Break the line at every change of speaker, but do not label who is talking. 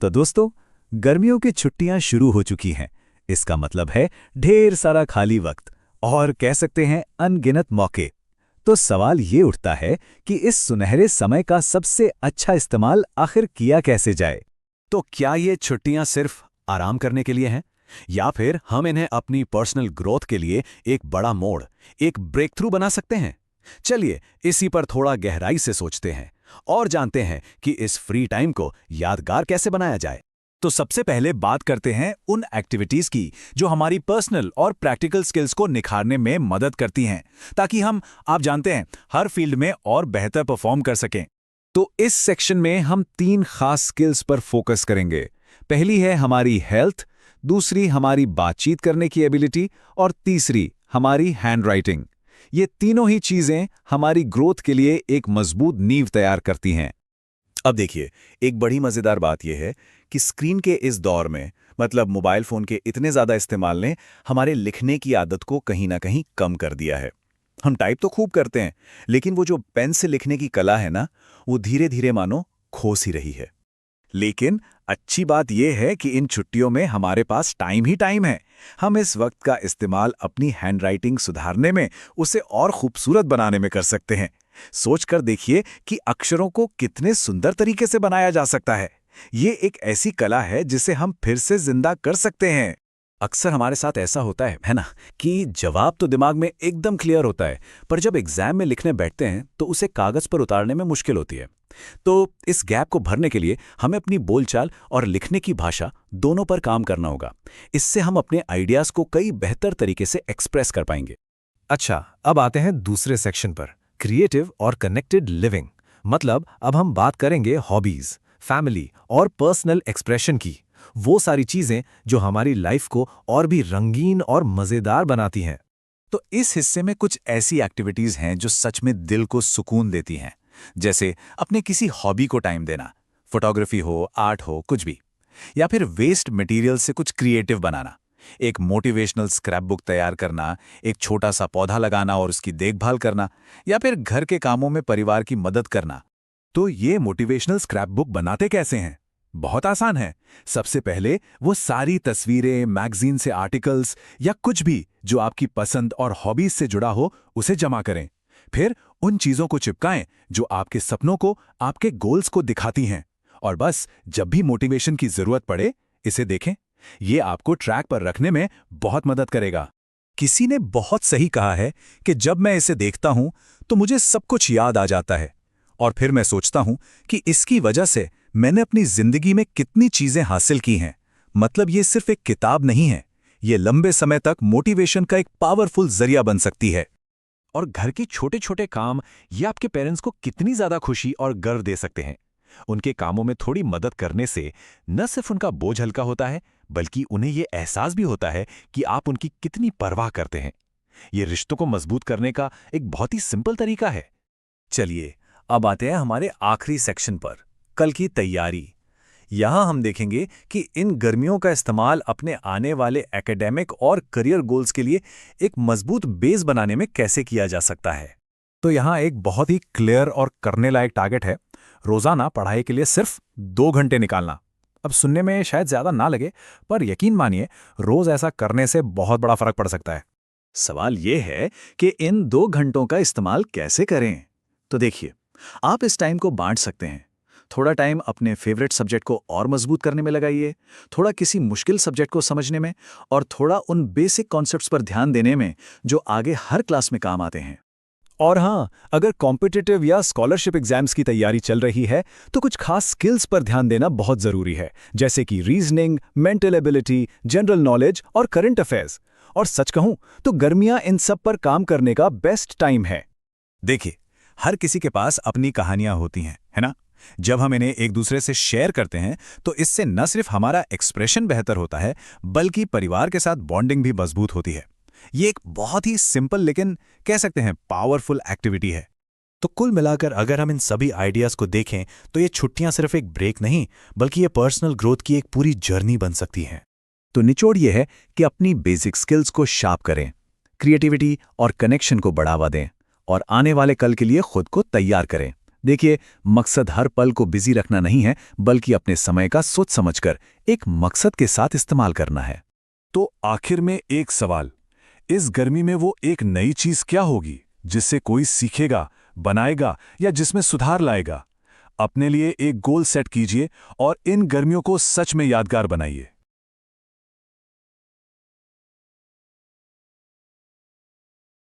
तो दोस्तों, गर्मियों की छुट्टियां शुरू हो चुकी हैं। इसका मतलब है ढेर सारा खाली वक्त और कह सकते हैं अनगिनत मौके। तो सवाल ये उठता है कि इस सुनहरे समय का सबसे अच्छा इस्तेमाल आखिर किया कैसे जाए। तो क्या ये छुट्टियां सिर्फ आराम करने के लिए हैं, या फिर हम इन्हें अपनी पर्सनल ग्रोथ के लिए एक बड़ा मोड़, एक ब्रेक थ्रू बना सकते हैं? चलिए इसी पर थोड़ा गहराई से सोचते हैं और जानते हैं कि इस फ्री टाइम को यादगार कैसे बनाया जाए। तो सबसे पहले बात करते हैं उन एक्टिविटीज की जो हमारी पर्सनल और प्रैक्टिकल स्किल्स को निखारने में मदद करती हैं, ताकि हम, आप जानते हैं, हर फील्ड में और बेहतर परफॉर्म कर सकें। तो इस सेक्शन में हम 3 खास स्किल्स पर फोकस करेंगे। पहली है हमारी हेल्थ, दूसरी हमारी बातचीत करने की एबिलिटी और तीसरी हमारी हैंडराइटिंग। ये तीनों ही चीजें हमारी ग्रोथ के लिए एक मजबूत नींव तैयार करती हैं। अब देखिए, एक बड़ी मजेदार बात यह है कि स्क्रीन के इस दौर में, मतलब मोबाइल फोन के इतने ज्यादा इस्तेमाल ने हमारे लिखने की आदत को कहीं ना कहीं कम कर दिया है। हम टाइप तो खूब करते हैं, लेकिन वो जो पेन से लिखने की कला है ना, वो धीरे धीरे मानो खो सी रही है। लेकिन अच्छी बात यह है कि इन छुट्टियों में हमारे पास टाइम ही टाइम है। हम इस वक्त का इस्तेमाल अपनी हैंडराइटिंग सुधारने में, उसे और खूबसूरत बनाने में कर सकते हैं। सोचकर देखिए कि अक्षरों को कितने सुंदर तरीके से बनाया जा सकता है। ये एक ऐसी कला है जिसे हम फिर से जिंदा कर सकते हैं। अक्सर हमारे साथ ऐसा होता है ना, कि जवाब तो दिमाग में एकदम क्लियर होता है, पर जब एग्जाम में लिखने बैठते हैं तो उसे कागज पर उतारने में मुश्किल होती है। तो इस गैप को भरने के लिए हमें अपनी बोलचाल और लिखने की भाषा दोनों पर काम करना होगा। इससे हम अपने आइडियाज को कई बेहतर तरीके से एक्सप्रेस कर पाएंगे। अच्छा, अब आते हैं दूसरे सेक्शन पर, क्रिएटिव और कनेक्टेड लिविंग। मतलब अब हम बात करेंगे हॉबीज, फैमिली और पर्सनल एक्सप्रेशन की, वो सारी चीजें जो हमारी लाइफ को और भी रंगीन और मजेदार बनाती हैं। तो इस हिस्से में कुछ ऐसी एक्टिविटीज हैं जो सच में दिल को सुकून देती हैं, जैसे अपने किसी हॉबी को टाइम देना, फोटोग्राफी हो, आर्ट हो, कुछ भी, या फिर वेस्ट मटेरियल से कुछ क्रिएटिव बनाना, एक मोटिवेशनल स्क्रैप बुक तैयार करना, एक छोटा सा पौधा लगाना और उसकी देखभाल करना, या फिर घर के कामों में परिवार की मदद करना। तो ये मोटिवेशनल स्क्रैप बुक बनाते कैसे हैं? बहुत आसान है। सबसे पहले वो सारी तस्वीरें, मैगजीन से आर्टिकल्स या कुछ भी जो आपकी पसंद और हॉबीज से जुड़ा हो, उसे जमा करें। फिर उन चीजों को चिपकाएं जो आपके सपनों को, आपके गोल्स को दिखाती हैं। और बस जब भी मोटिवेशन की जरूरत पड़े, इसे देखें। ये आपको ट्रैक पर रखने में बहुत मदद करेगा। किसी ने बहुत सही कहा है कि जब मैं इसे देखता हूं तो मुझे सब कुछ याद आ जाता है, और फिर मैं सोचता हूं कि इसकी वजह से मैंने अपनी जिंदगी में कितनी चीजें हासिल की हैं। मतलब ये सिर्फ एक किताब नहीं है, ये लंबे समय तक मोटिवेशन का एक पावरफुल जरिया बन सकती है। और घर के छोटे छोटे काम ये आपके पेरेंट्स को कितनी ज्यादा खुशी और गर्व दे सकते हैं। उनके कामों में थोड़ी मदद करने से न सिर्फ उनका बोझ हल्का होता है, बल्कि उन्हें यह एहसास भी होता है कि आप उनकी कितनी परवाह करते हैं। ये रिश्तों को मजबूत करने का एक बहुत ही सिंपल तरीका है। चलिए अब आते हैं हमारे आखिरी सेक्शन पर, कल की तैयारी। यहां हम देखेंगे कि इन गर्मियों का इस्तेमाल अपने आने वाले एकेडमिक और करियर गोल्स के लिए एक मजबूत बेस बनाने में कैसे किया जा सकता है। तो यहां एक बहुत ही क्लियर और करने लायक टारगेट है, रोजाना पढ़ाई के लिए सिर्फ 2 घंटे निकालना। अब सुनने में शायद ज्यादा ना लगे, पर यकीन मानिए रोज ऐसा करने से बहुत बड़ा फर्क पड़ सकता है। सवाल यह है कि इन 2 घंटों का इस्तेमाल कैसे करें। तो देखिए, आप इस टाइम को बांट सकते हैं। थोड़ा टाइम अपने फेवरेट सब्जेक्ट को और मजबूत करने में लगाइए, थोड़ा किसी मुश्किल सब्जेक्ट को समझने में, और थोड़ा उन बेसिक कॉन्सेप्ट्स पर ध्यान देने में जो आगे हर क्लास में काम आते हैं। और हाँ, अगर कॉम्पिटिटिव या स्कॉलरशिप एग्जाम्स की तैयारी चल रही है तो कुछ खास स्किल्स पर ध्यान देना बहुत जरूरी है, जैसे कि reasoning, mental ability, general knowledge और करंट अफेयर्स। और सच कहूं तो गर्मियां इन सब पर काम करने का बेस्ट टाइम है। देखिए, हर किसी के पास अपनी कहानियां होती हैं, है ना? जब हम इन्हें एक दूसरे से शेयर करते हैं तो इससे न सिर्फ हमारा एक्सप्रेशन बेहतर होता है, बल्कि परिवार के साथ बॉन्डिंग भी मजबूत होती है। ये एक बहुत ही सिंपल लेकिन कह सकते हैं पावरफुल एक्टिविटी है। तो कुल मिलाकर अगर हम इन सभी आइडियाज को देखें तो ये छुट्टियां सिर्फ एक ब्रेक नहीं, बल्कि ये पर्सनल ग्रोथ की एक पूरी जर्नी बन सकती हैं। तो निचोड़ ये है कि अपनी बेसिक स्किल्स को शार्प करें, क्रिएटिविटी और कनेक्शन को बढ़ावा दें, और आने वाले कल के लिए खुद को तैयार करें। देखिए, मकसद हर पल को बिजी रखना नहीं है, बल्कि अपने समय का सोच समझकर एक मकसद के साथ इस्तेमाल करना है।
तो आखिर में एक सवाल, इस गर्मी में वो एक नई चीज क्या होगी जिससे कोई सीखेगा, बनाएगा या जिसमें सुधार लाएगा? अपने लिए एक गोल सेट कीजिए और इन गर्मियों को सच में यादगार बनाइए।